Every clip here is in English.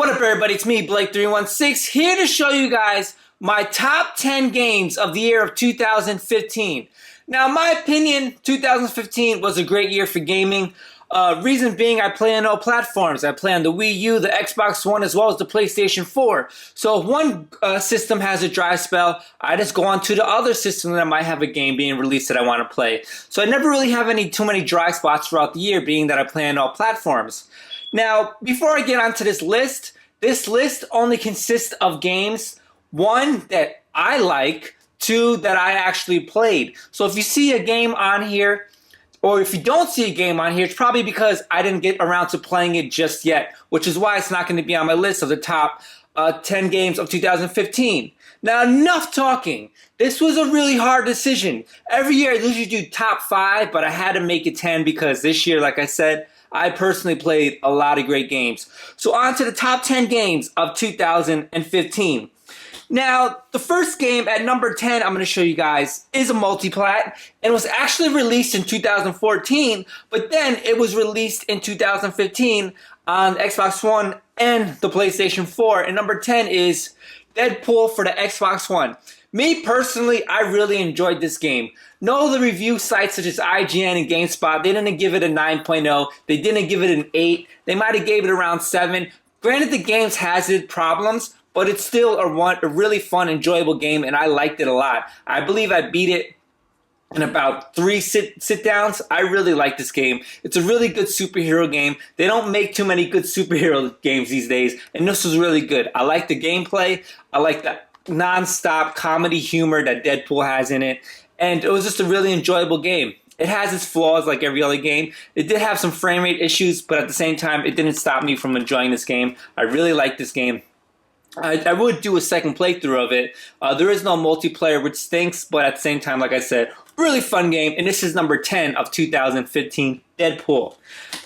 What up, everybody? It's me, Blake3one6, here to show you guys my top 10 games of the year of 2015. Now, in my opinion, 2015 was a great year for gaming. Reason being, I play on all platforms. I play on the Wii U, the Xbox One, as well as the PlayStation 4. So if one system has a dry spell, I just go on to the other system that might have a game being released that I want to play. So I never really have too many dry spots throughout the year, being that I play on all platforms. Now, before I get onto this list only consists of games, one, that I like, two, that I actually played. So if you see a game on here, or if you don't see a game on here, it's probably because I didn't get around to playing it just yet, which is why it's not going to be on my list of the top 10 games of 2015. Now, enough talking. This was a really hard decision. Every year I usually do top 5, but I had to make it 10 because this year, like I said, I personally played a lot of great games. So on to the top 10 games of 2015. Now, the first game at number 10 I'm going to show you guys is a multiplat, and was actually released in 2014, but then it was released in 2015 on the Xbox One and the PlayStation 4, and number 10 is Deadpool for the Xbox One. Me personally, I really enjoyed this game. No, the review sites such as IGN and GameSpot, they didn't give it a 9.0. They didn't give it an 8. They might have gave it around 7. Granted, the game has its problems, but it's still a really fun, enjoyable game, and I liked it a lot. I believe I beat it in about 3 sit-downs. I really like this game. It's a really good superhero game. They don't make too many good superhero games these days, and this was really good. I like the gameplay. I like the non-stop comedy humor that Deadpool has in it, and it was just a really enjoyable game. It has its flaws like every other game. It did have some frame rate issues, but at the same time, it didn't stop me from enjoying this game. I really like this game. I would do a second playthrough of it. There is no multiplayer, which stinks, but at the same time, like I said, really fun game, and this is number 10 of 2015, Deadpool.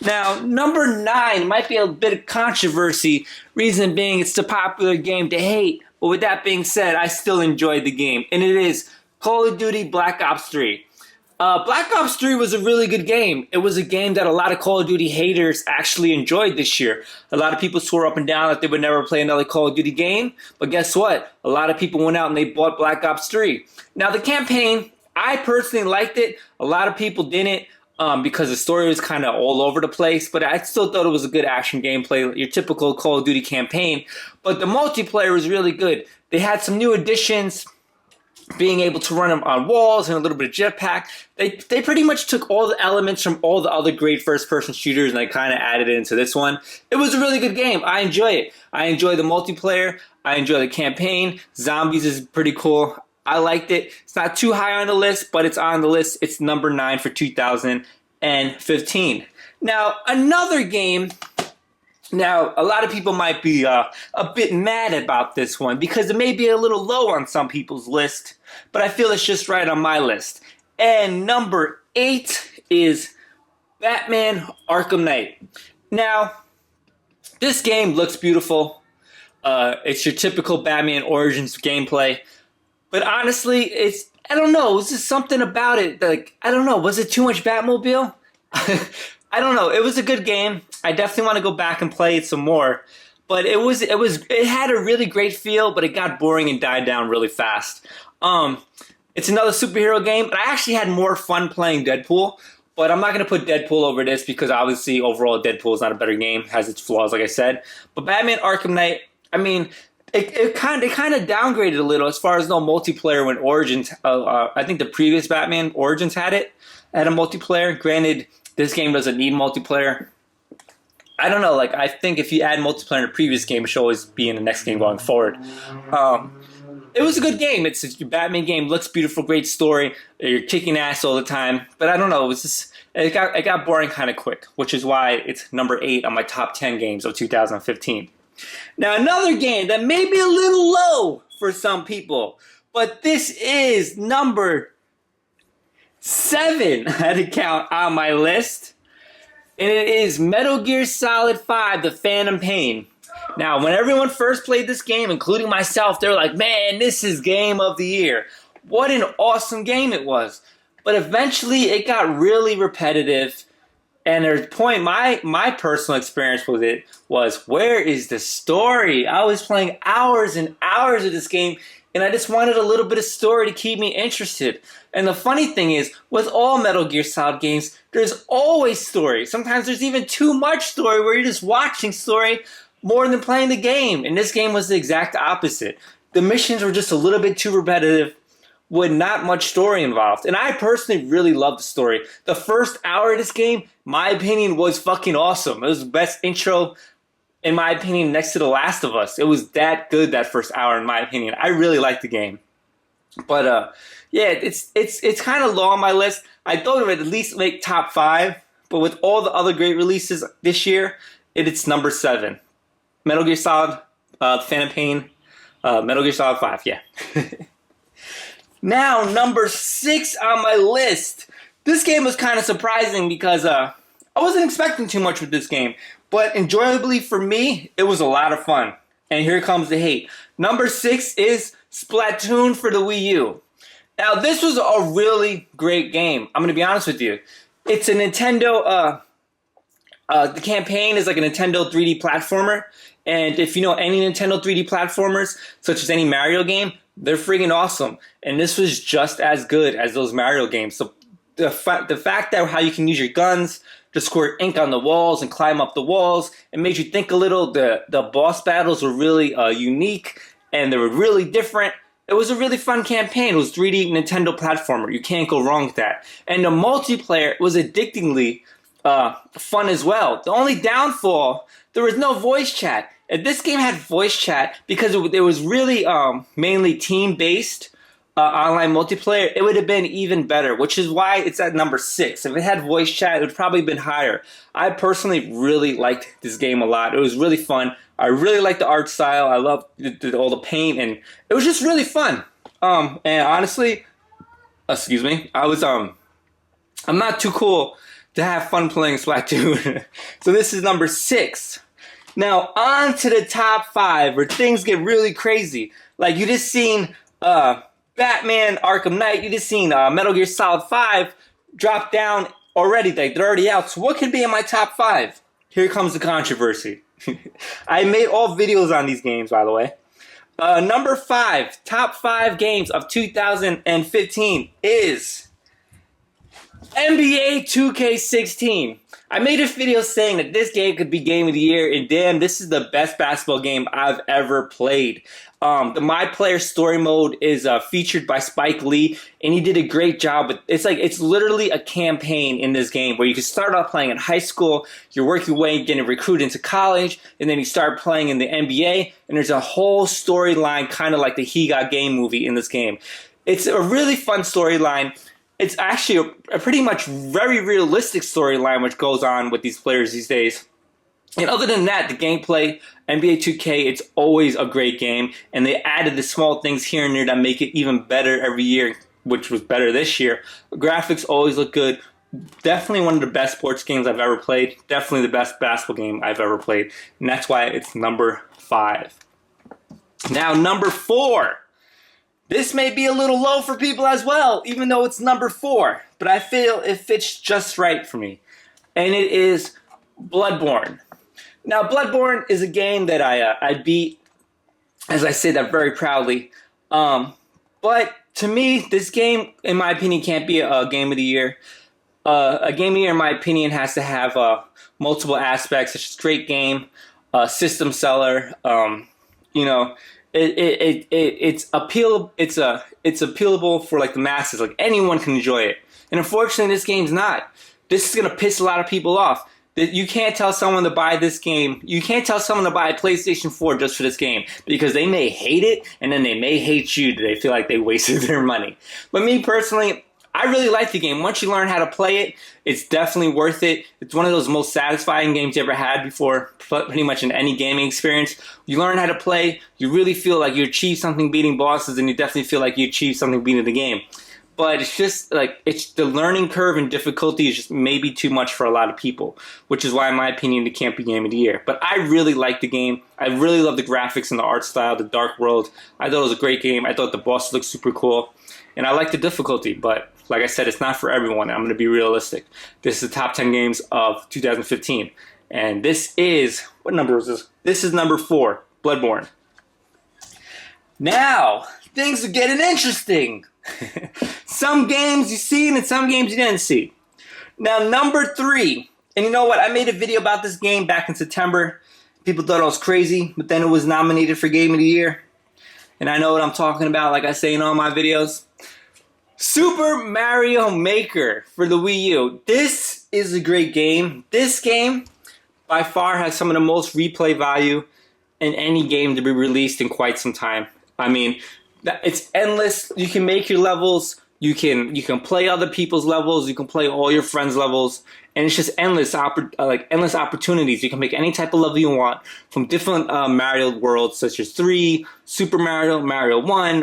Now, number 9 might be a bit of controversy, reason being it's the popular game to hate, but with that being said, I still enjoyed the game, and it is Call of Duty Black Ops 3. Black Ops 3 was a really good game. It was a game that a lot of Call of Duty haters actually enjoyed this year. A lot of people swore up and down that they would never play another Call of Duty game, but guess what? A lot of people went out and they bought Black Ops 3. Now, the campaign, I personally liked it. A lot of people didn't because the story was kind of all over the place, but I still thought it was a good action gameplay, your typical Call of Duty campaign. But the multiplayer was really good. They had some new additions, being able to run them on walls and a little bit of jetpack. They pretty much took all the elements from all the other great first-person shooters and they kind of added it into this one. It was a really good game. I enjoy it. I enjoy the multiplayer. I enjoy the campaign. Zombies is pretty cool. I liked it. It's not too high on the list, but it's on the list. It's number 9 for 2015. Now, another game. Now, a lot of people might be a bit mad about this one because it may be a little low on some people's list, but I feel it's just right on my list. And number 8 is Batman Arkham Knight. Now, this game looks beautiful. It's your typical Batman Origins gameplay, but honestly, I don't know, it's just something about it, like, I don't know, was it too much Batmobile? I don't know. It was a good game. I definitely want to go back and play it some more. But it had a really great feel, but it got boring and died down really fast. It's another superhero game, but I actually had more fun playing Deadpool. But I'm not going to put Deadpool over this because obviously overall Deadpool is not a better game. It has its flaws, like I said. But Batman Arkham Knight, I mean, it kind of downgraded a little as far as no multiplayer when Origins. I think the previous Batman Origins had a multiplayer. Granted, this game doesn't need multiplayer. I don't know, like, I think if you add multiplayer in a previous game, it should always be in the next game going forward. It was a good game. It's your Batman game, looks beautiful, great story. You're kicking ass all the time. But I don't know, it got boring kind of quick, which is why it's number 8 on my top 10 games of 2015. Now, another game that may be a little low for some people, but this is number 7 at a count on my list, and it is Metal Gear Solid 5, The Phantom Pain. Now, when everyone first played this game, including myself, they were like, man, this is game of the year. What an awesome game it was. But eventually, it got really repetitive. And there's a point, my personal experience with it was, where is the story? I was playing hours and hours of this game, and I just wanted a little bit of story to keep me interested. And the funny thing is, with all Metal Gear Solid games, there's always story. Sometimes there's even too much story where you're just watching story more than playing the game. And this game was the exact opposite. The missions were just a little bit too repetitive, with not much story involved. And I personally really loved the story. The first hour of this game, my opinion, was fucking awesome. It was the best intro, in my opinion, next to The Last of Us. It was that good, that first hour, in my opinion. I really liked the game. But yeah, it's kind of low on my list. I thought it would at least make top 5, but with all the other great releases this year, it's number 7. Metal Gear Solid, Phantom Pain, Metal Gear Solid 5, yeah. Now, number 6 on my list. This game was kind of surprising because I wasn't expecting too much with this game. But enjoyably for me, it was a lot of fun. And here comes the hate. Number 6 is Splatoon for the Wii U. Now, this was a really great game. I'm going to be honest with you. It's a Nintendo... the campaign is like a Nintendo 3D platformer. And if you know any Nintendo 3D platformers, such as any Mario game, they're freaking awesome. And this was just as good as those Mario games. So the fact that how you can use your guns to squirt ink on the walls and climb up the walls, it made you think a little. The boss battles were really unique, and they were really different. It was a really fun campaign. It was 3D Nintendo platformer. You can't go wrong with that. And the multiplayer was addictingly fun as well. The only downfall, there was no voice chat. If this game had voice chat, because it was really mainly team-based online multiplayer, it would have been even better, which is why it's at number 6. If it had voice chat, it would probably have been higher. I personally really liked this game a lot. It was really fun. I really liked the art style. I loved all the paint, and it was just really fun. And honestly, excuse me, I'm not too cool to have fun playing Splatoon. So this is number 6. Now, on to the top 5, where things get really crazy. Like, you just seen Batman Arkham Knight, you just seen Metal Gear Solid 5 drop down already. Like, they're already out. So what could be in my top 5? Here comes the controversy. I made all videos on these games, by the way. Number 5, top 5 games of 2015 is NBA 2K16. I made a video saying that this game could be Game of the Year, and damn, this is the best basketball game I've ever played. The My Player Story Mode is featured by Spike Lee, and he did a great job. It's literally a campaign in this game where you can start off playing in high school, you're working your way, getting recruited into college, and then you start playing in the NBA, and there's a whole storyline, kind of like the He Got Game movie in this game. It's a really fun storyline. It's actually a pretty much very realistic storyline which goes on with these players these days. And other than that, the gameplay, NBA 2K, it's always a great game. And they added the small things here and there that make it even better every year, which was better this year. The graphics always look good. Definitely one of the best sports games I've ever played. Definitely the best basketball game I've ever played. And that's why it's number 5. Now, number 4. This may be a little low for people as well, even though it's number 4. But I feel it fits just right for me. And it is Bloodborne. Now, Bloodborne is a game that I beat, as I say that very proudly. But to me, this game, in my opinion, can't be a Game of the Year. A Game of the Year, in my opinion, has to have multiple aspects, such as great game, system seller, you know, it's appealable for like the masses. Like anyone can enjoy it. And unfortunately, this game's not. This is gonna piss a lot of people off. You can't tell someone to buy this game. You can't tell someone to buy a PlayStation 4 just for this game because they may hate it and then they may hate you. They feel like they wasted their money. But me personally, I really like the game. Once you learn how to play it, it's definitely worth it. It's one of those most satisfying games you ever had before, pretty much in any gaming experience. You learn how to play, you really feel like you achieved something beating bosses, and you definitely feel like you achieved something beating the game. But it's just like, it's the learning curve and difficulty is just maybe too much for a lot of people, which is why, in my opinion, it can't be Game of the Year. But I really like the game. I really love the graphics and the art style, the dark world. I thought it was a great game. I thought the boss looked super cool. And I like the difficulty, but like I said, it's not for everyone. I'm going to be realistic. This is the top 10 games of 2015. And this is, what number is this? This is number 4, Bloodborne. Now, things are getting interesting. Some games you seen and some games you didn't see. Now, number 3, and you know what? I made a video about this game back in September. People thought I was crazy, but then it was nominated for Game of the Year. And I know what I'm talking about, like I say in all my videos. Super Mario Maker for the Wii U. This is a great game. This game, by far, has some of the most replay value in any game to be released in quite some time. I mean, it's endless. You can make your levels. You can play other people's levels. You can play all your friends' levels, and it's just endless endless opportunities. You can make any type of level you want from different Mario worlds, such as 3, Super Mario, Mario 1,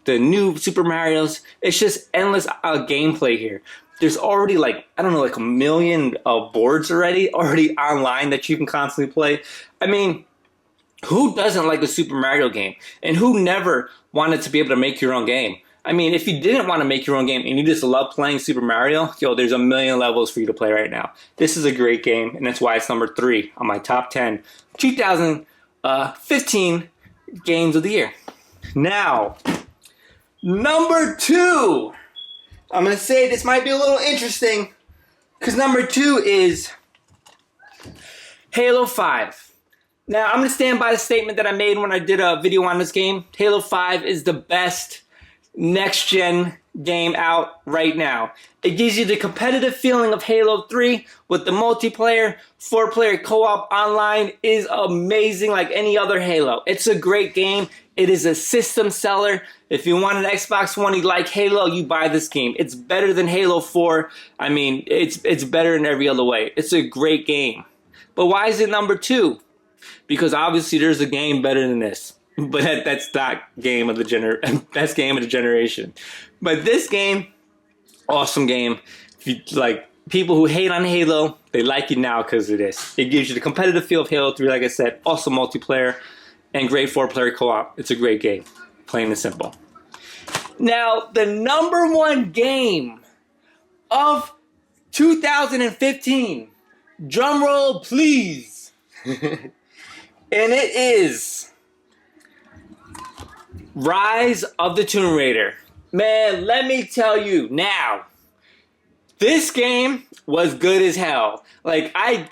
the new Super Marios. It's just endless gameplay here. There's already like a million boards already online that you can constantly play. I mean, who doesn't like a Super Mario game? And who never wanted to be able to make your own game? I mean, if you didn't want to make your own game and you just love playing Super Mario, yo, there's a million levels for you to play right now. This is a great game, and that's why it's number 3 on my top 10 2015 games of the year. Now, number 2. I'm going to say this might be a little interesting because number 2 is Halo 5. Now, I'm going to stand by the statement that I made when I did a video on this game. Halo 5 is the best next-gen game out right now. It gives you the competitive feeling of Halo 3 with the multiplayer. 4-player co-op online is amazing like any other Halo. It's a great game. It is a system seller. If you want an Xbox One, you like Halo, you buy this game. It's better than Halo 4. I mean, it's better in every other way. It's a great game. But why is it number 2? Because obviously there's a game better than this. But that's not game of the that's game of the generation. But this game, awesome game. If you like people who hate on Halo, they like it now because of this. It gives you the competitive feel of Halo 3, like I said, also multiplayer, and great 4-player co-op. It's a great game, plain and simple. Now, the number 1 game of 2015, drum roll please, and it is Rise of the Tomb Raider. Man, let me tell you now, this game was good as hell. Like, I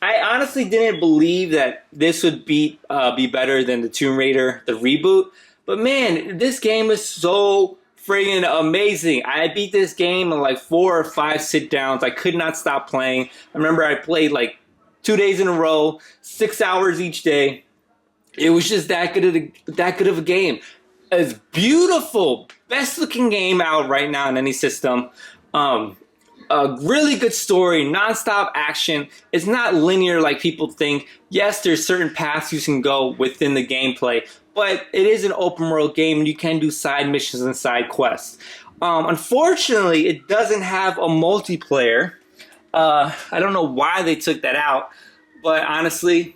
honestly didn't believe that this would be better than the Tomb Raider, the reboot. But man, this game is so friggin' amazing. I beat this game in like 4 or 5 sit downs. I could not stop playing. I remember I played like 2 days in a row, 6 hours each day. It was just that good of a game. It's beautiful, best looking game out right now in any system. A really good story, non-stop action. It's not linear like people think. Yes, there's certain paths you can go within the gameplay, but it is an open world game and you can do side missions and side quests. Unfortunately, it doesn't have a multiplayer. I don't know why they took that out, but honestly,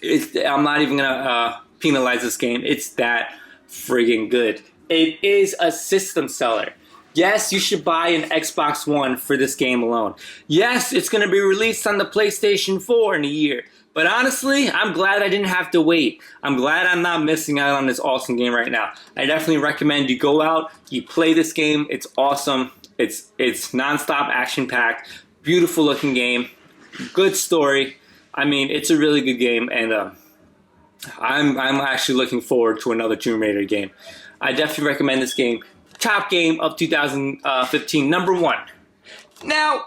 I'm not even gonna penalize this game. It's that friggin' good. It is a system seller. Yes, you should buy an Xbox One for this game alone. Yes, it's going to be released on the PlayStation 4 in a year. But honestly, I'm glad I didn't have to wait. I'm glad I'm not missing out on this awesome game right now. I definitely recommend you go out, you play this game. It's awesome. It's non-stop action-packed, beautiful looking game, good story. I mean, it's a really good game, and I'm actually looking forward to another Tomb Raider game. I definitely recommend this game. Top game of 2015, number 1. Now,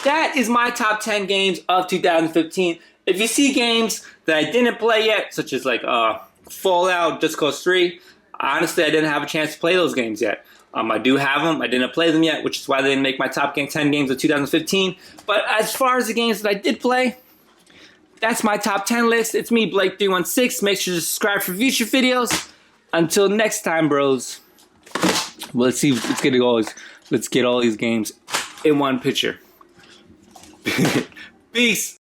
that is my top 10 games of 2015. If you see games that I didn't play yet, such as like Fallout, Just Cause 3, honestly, I didn't have a chance to play those games yet. I do have them. I didn't play them yet, which is why they didn't make my top 10 games of 2015. But as far as the games that I did play, that's my top 10 list. It's me, Blake3one6. Make sure to subscribe for future videos. Until next time, bros. Well, let's see. Let's get all these games in one picture. Peace.